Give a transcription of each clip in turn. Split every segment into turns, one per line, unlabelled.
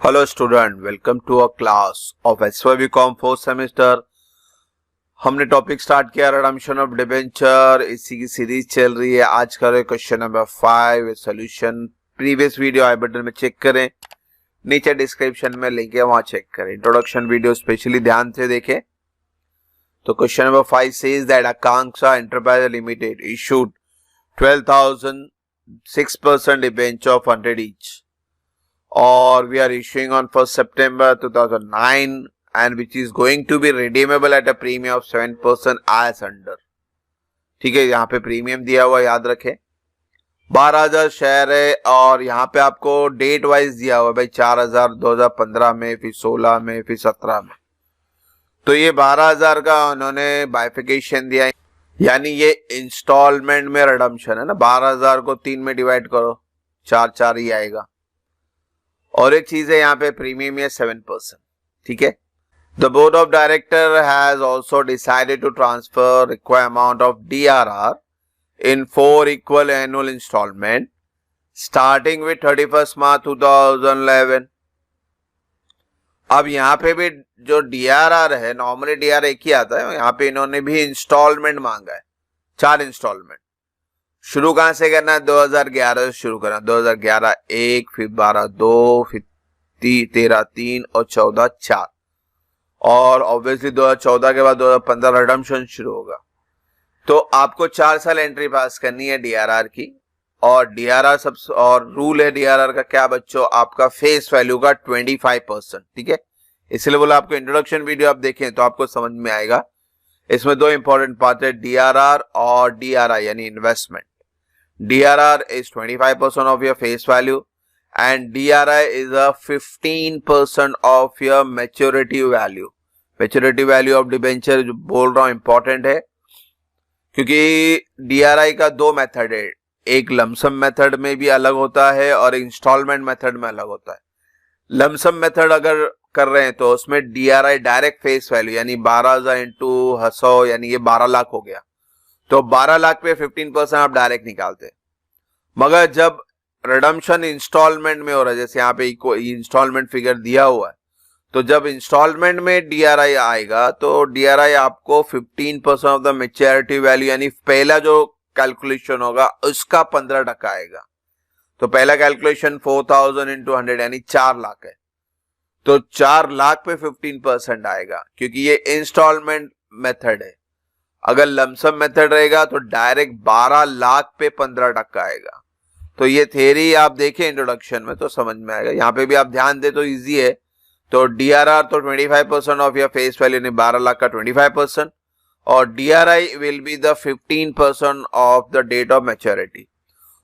Hello student, welcome to a class of SY BCom fourth semester. हमने topic start किया redemption of debenture, इसी की series चल रही है। आज का question number 5 solution. Previous video I button में चेक करें, नीचे डिस्क्रिप्शन में लिंक है, वहां चेक करें। इंट्रोडक्शन वीडियो स्पेशली ध्यान से देखें। तो question number 5 says that Akanksha enterprise limited issued 12,006% debenture of 100 each, or we are issuing on 1st September 2009 and which is going to be redeemable at a premium of 7% as under। ठीक है, यहाँ पे premium दिया हुआ याद रखें। 12,000 share है और यहाँ पे आपको डेट वाइज दिया हुआ भाई 4,000 2015 में, फिर 16 में, फिर 17 में। तो ये 12,000 का उन्होंने बाइफिकेशन दिया, यानी ये इंस्टॉलमेंट में रिडम्पशन है ना। 12,000 को 3 में डिवाइड करो, 4 ही आएगा। और एक चीज है यहाँ पे प्रीमियम है 7%। ठीक है। The board of director has also decided to transfer required amount of DRR in 4 equal annual instalment starting with 31 March 2011। अब यहाँ पे भी जो DRR है, नॉर्मली DRR एक ही आता है, यहाँ पे इन्होंने भी इंस्टॉलमेंट मांगा है, 4 इंस्टॉलमेंट। शुरू कहां से करना है? 2011 से शुरू करना। 2011 1, फिर 12 2, फिर 13 3 और 14 4। और ऑब्वियसली 2014 के बाद 2015 रिडम्पशन शुरू होगा। तो आपको 4 साल एंट्री पास करनी है DRR की। और DRR सब और रूल है DRR का क्या बच्चों? आपका फेस वैल्यू का 25%। ठीक है, इसलिए बोला आपको इंट्रोडक्शन वीडियो आप देखें तो आपको समझ में आएगा। इसमें 2 इंपॉर्टेंट पार्ट है, DRR और DRI यानी investment. DRR is 25% of your face value and DRI is a 15% of your maturity value। maturity value of debenture जो बोल रहा हूं इंपॉर्टेंट है, क्योंकि DRI का 2 मेथड है। एक लमसम मेथड में भी अलग होता है और इंस्टॉलमेंट मेथड में अलग होता है। लमसम मेथड अगर कर रहे हैं तो उसमें DRI डायरेक्ट फेस वैल्यू यानी 12,000 इंटू 100 यानी ये 12 लाख हो गया। तो 12 लाख पे 15% आप डायरेक्ट निकालते। मगर जब रिडम्पशन इंस्टॉलमेंट में हो रहा है, जैसे यहाँ पे इंस्टॉलमेंट फिगर दिया हुआ है, तो जब इंस्टॉलमेंट में DRI आएगा तो DRI आपको 15% ऑफ द मैच्योरिटी वैल्यू यानी पहला जो कैलकुलेशन होगा उसका 15% आएगा। तो पहला कैलकुलेशन 4,000 इंटू 100 यानी 4 लाख है। तो 4 लाख पे 15% आएगा, क्योंकि ये इंस्टॉलमेंट मेथड है। अगर लमसम मेथड रहेगा तो डायरेक्ट 12 लाख पे 15% आएगा। तो ये थ्योरी आप देखें इंट्रोडक्शन में तो समझ में आएगा। यहाँ पे भी आप ध्यान दे तो इजी है। तो DRR तो 25% ऑफ योर फेस वैल्यू यानी 12 लाख का 25%, और DRI will be the 15% of the date of maturity.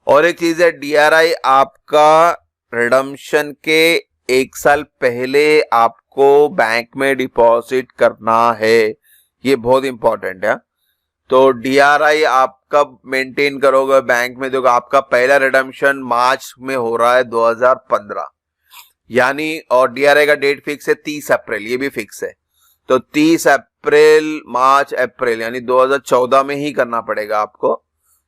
और एक चीज है, DRI आपका रिडम्पशन के 1 साल पहले आपको बैंक में डिपॉजिट करना है। ये बहुत इंपॉर्टेंट है। तो DRI आप कब मेंटेन करोगे बैंक में? देखो, आपका पहला रिडम्पशन मार्च में हो रहा है 2015 यानी, और DRI का डेट फिक्स है 30 अप्रैल, ये भी फिक्स है। तो 30 अप्रैल मार्च अप्रैल यानी 2014 में ही करना पड़ेगा आपको।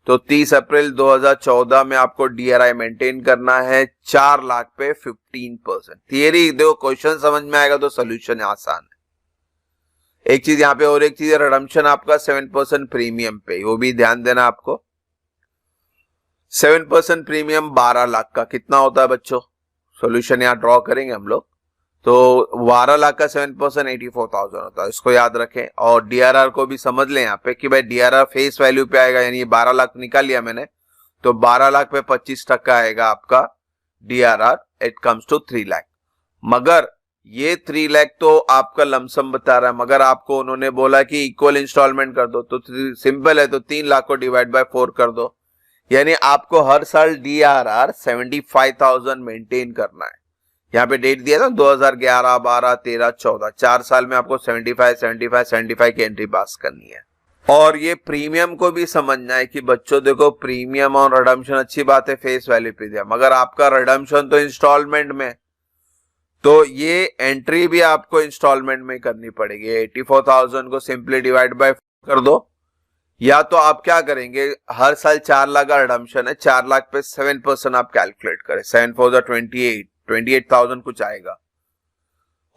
तो 30 अप्रैल 2014 में आपको DRI मेंटेन करना है 4 लाख पे 15%। थियरी देखो, क्वेश्चन समझ में आएगा तो सोल्यूशन आसान है। एक चीज यहाँ पे और एक चीज है, रिडम्पशन आपका 7% प्रीमियम पे, वो भी ध्यान देना आपको। 7% प्रीमियम 12 लाख का कितना होता है बच्चों? सॉल्यूशन यहाँ ड्रॉ करेंगे हम लोग। तो 12 लाख का 7% 84,000 होता है, इसको याद रखें। और DRR को भी समझ लें यहाँ पे कि भाई DRR फेस वैल्यू पे आएगा, यानी 12 लाख निकाल लिया मैंने, तो 12 लाख पे 25% आएगा आपका DRR। It comes to 3 lakh. मगर ये 3 लाख तो आपका लमसम बता रहा है, मगर आपको उन्होंने बोला कि इक्वल इंस्टॉलमेंट कर दो, तो सिंपल है, तो 3 लाख को डिवाइड बाय 4 कर दो, यानी आपको हर साल DRR 75,000 मेंटेन करना है। यहाँ पे डेट दिया था 2011 12 13 14, 4 साल में आपको 75 की एंट्री पास करनी है। और ये प्रीमियम को भी समझना है कि बच्चों देखो, प्रीमियम और रिडम्पशन अच्छी बात है, फेस वैल्यू पे दिया, मगर आपका रिडम्पशन तो इंस्टॉलमेंट में, तो ये एंट्री भी आपको इंस्टॉलमेंट में करनी पड़ेगी। 84,000 को सिंपली डिवाइड बाय कर दो, या तो आप क्या करेंगे, हर साल 4 लाख का रिडम्पशन है, 4 लाख पे 7% आप कैलकुलेट करें, 7 4 28,000 कुछ आएगा,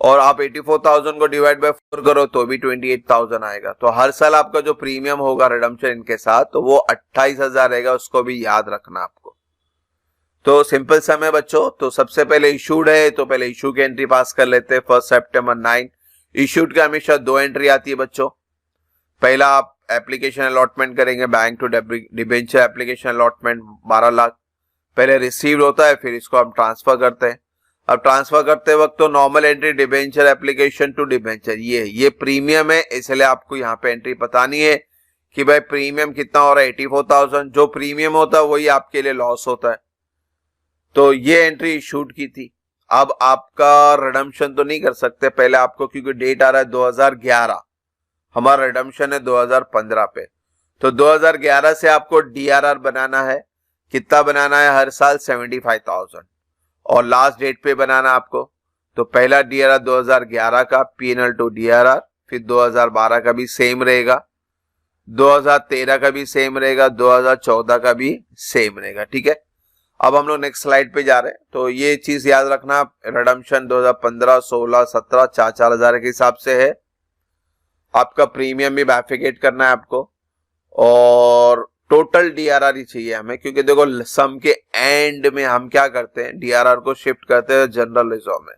और आप 84,000 को डिवाइड बाय 4 करो तो भी 28,000 आएगा। तो हर साल आपका जो प्रीमियम होगा रिडम्पशन इनके साथ, तो वो 28,000 रहेगा, उसको भी याद रखना आपको। तो सिंपल सम है बच्चों। तो सबसे पहले इशूड है, तो पहले इशू की एंट्री पास कर लेते हैं। 1 सितंबर 9 इशूड के हमेशा 2 एंट्री आती है बच्चों। पहला आप एप्लीकेशन अलॉटमेंट करेंगे, bank to debenture application allotment 12 lakh पहले रिसीव्ड होता है, फिर इसको हम ट्रांसफर करते हैं। अब ट्रांसफर करते वक्त तो normal entry debenture application to debenture, ये प्रीमियम है, इसलिए आपको यहाँ पे एंट्री बतानी है कि भाई प्रीमियम कितना हो रहा है, 84,000। जो प्रीमियम होता है वही आपके लिए लॉस होता है। तो ये एंट्री इशूड की थी। अब आपका रिडम्पशन तो नहीं कर सकते पहले आपको, क्योंकि डेट आ रहा है 2011, हमारा रिडम्पशन है 2015 पे। तो 2011 से आपको डीआरआर बनाना है। कितना बनाना है, हर साल 75,000, और लास्ट डेट पे बनाना आपको। तो पहला डीआरआर 2011 का पीएनएल टू डीआरआर, फिर 2012 का भी सेम रहेगा, 2013 का भी सेम रहेगा, 2014 का भी सेम रहेगा। ठीक है, अब हम लोग नेक्स्ट स्लाइड पे जा रहे हैं। तो ये चीज याद रखना, रिडम्पशन 2015, 16, 17 4 हजार के हिसाब से है। आपका प्रीमियम भी बैफिकेट करना है आपको, और टोटल डीआरआर ही चाहिए हमें, क्योंकि देखो सम के एंड में हम क्या करते हैं, डीआरआर को शिफ्ट करते हैं जनरल रिजर्व में।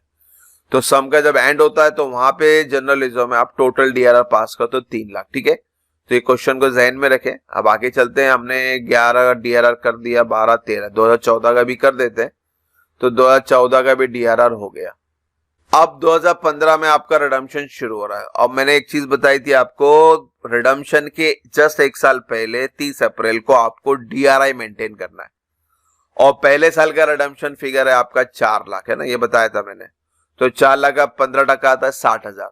तो सम का जब एंड होता है तो वहां पे जनरल रिजर्व में आप टोटल डीआरआर पास कर तो 3 लाख। ठीक है, तो ये क्वेश्चन को जहन में रखें। अब आगे चलते हैं। हमने 11 डीआरआर कर दिया, 12, 13, 2014 का भी कर देते हैं। तो 2014 का भी डीआरआर हो गया। अब 2015 में आपका रिडम्पशन शुरू हो रहा है। अब मैंने एक चीज बताई थी आपको, रिडम्पशन के जस्ट 1 साल पहले 30 अप्रैल को आपको डीआरआई मेंटेन करना है, और पहले साल का रिडम्पशन फिगर है आपका 4 लाख है ना, ये बताया था मैंने। तो 4 लाख का 15% आता है 60,000।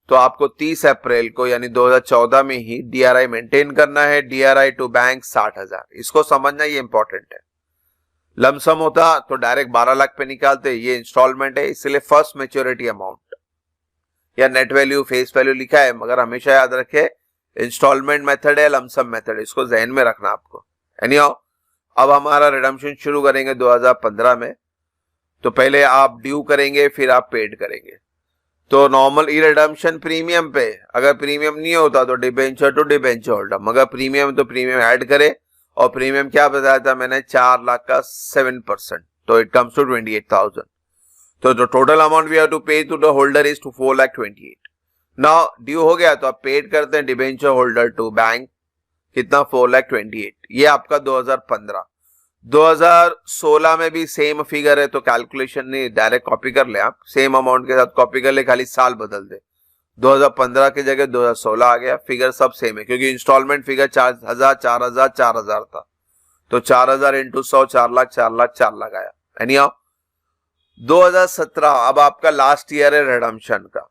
तो आपको 30 अप्रैल को यानी 2014 में ही डीआरआई मेंटेन करना है। डीआरआई टू बैंक 60,000, इसको समझना, ये इंपॉर्टेंट है। लमसम होता तो डायरेक्ट 12 लाख पे निकालते, ये इंस्टॉलमेंट है, इसलिए फर्स्ट मैच्योरिटी अमाउंट या नेट वैल्यू फेस वैल्यू लिखा है, मगर हमेशा याद रखे इंस्टॉलमेंट मेथड है, लमसम मेथड है, इसको जहन में रखना आपको। एनीहाउ, अब हमारा रिडम्पशन शुरू करेंगे 2015 में। तो पहले आप ड्यू करेंगे, फिर आप पेड करेंगे। तो नॉर्मल ई रिडम्पशन प्रीमियम पे, अगर प्रीमियम नहीं होता तो डिबेंचर टू डिबेंचर होल्डर, मगर प्रीमियम तो प्रीमियम ऐड करे, और प्रीमियम क्या बताया था मैंने, 4 लाख का 7%, तो इट कम्स टू 28,000। तो जो total amount we have to pay to the holder is to 4,28,000। Now due हो गया तो आप पेड करते हैं डिबेंचर होल्डर टू बैंक, कितना, 4,28,000। ये आपका 2015। 2016 में भी सेम फिगर है, तो कैलकुलेशन नहीं, डायरेक्ट कॉपी कर ले, आप सेम अमाउंट के साथ कॉपी कर ले, खाली साल बदल दे। 2015 की जगह 2016 आ गया, फिगर सब सेम है, क्योंकि इंस्टॉलमेंट फिगर 4,000 4,000 4,000 था। तो 4,000 इंटू 100, 4 लाख 4 लाख 4 लाख आया। एनीहाउ 2017 अब आपका लास्ट ईयर है रिडम्पशन का,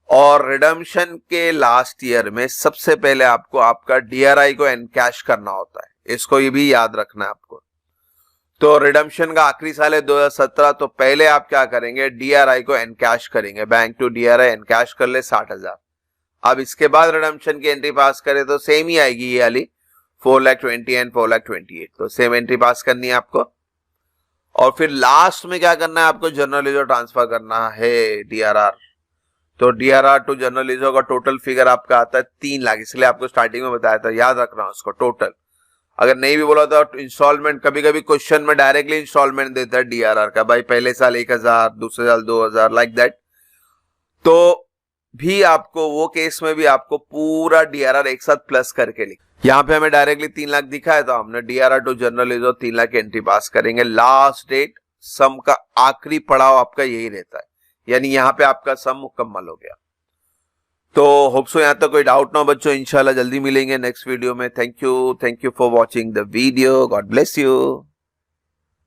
और रिडम्पशन के लास्ट ईयर में सबसे पहले आपको आपका डीआरआई को एनकैश करना होता है, इसको ये भी याद रखना है आपको। तो रिडम्पशन का आखिरी साल है 2017, तो पहले आप क्या करेंगे, डीआरआई को एनकैश करेंगे, बैंक टू डीआरआई एनकैश कर ले 60,000। अब इसके बाद रिडम्पशन की एंट्री पास करें तो सेम ही आएगी, ये वाली 4,20,000 एंड 4,28,000, तो सेम एंट्री पास करनी है आपको। और फिर लास्ट में क्या करना है आपको, जनरल रिजर्व ट्रांसफर करना है डीआरआर। तो डीआरआर टू जनरल रिजर्व का टोटल फिगर आपका आता है 3 लाख, इसलिए आपको स्टार्टिंग में बताया था, याद रखना उसको टोटल। अगर नहीं भी बोला तो इंस्टॉलमेंट, कभी कभी क्वेश्चन में डायरेक्टली इंस्टॉलमेंट देता है डीआरआर का, भाई पहले साल 1,000, दूसरे साल 2,000, लाइक दैट। तो भी आपको वो केस में भी आपको पूरा डीआरआर एक साथ प्लस करके लिख, यहाँ पे हमें डायरेक्टली 3 लाख दिखा है, तो हमने DRR to general reserve 3 lakh की एंट्री पास करेंगे। लास्ट डेट सम का आखिरी पड़ाव आपका यही रहता है, यानी यहाँ पे आपका सम मुकम्मल हो गया। तो होप सो यहाँ तक कोई डाउट ना हो बच्चों, इंशाल्लाह जल्दी मिलेंगे नेक्स्ट वीडियो में। Thank you for watching the video, God bless you.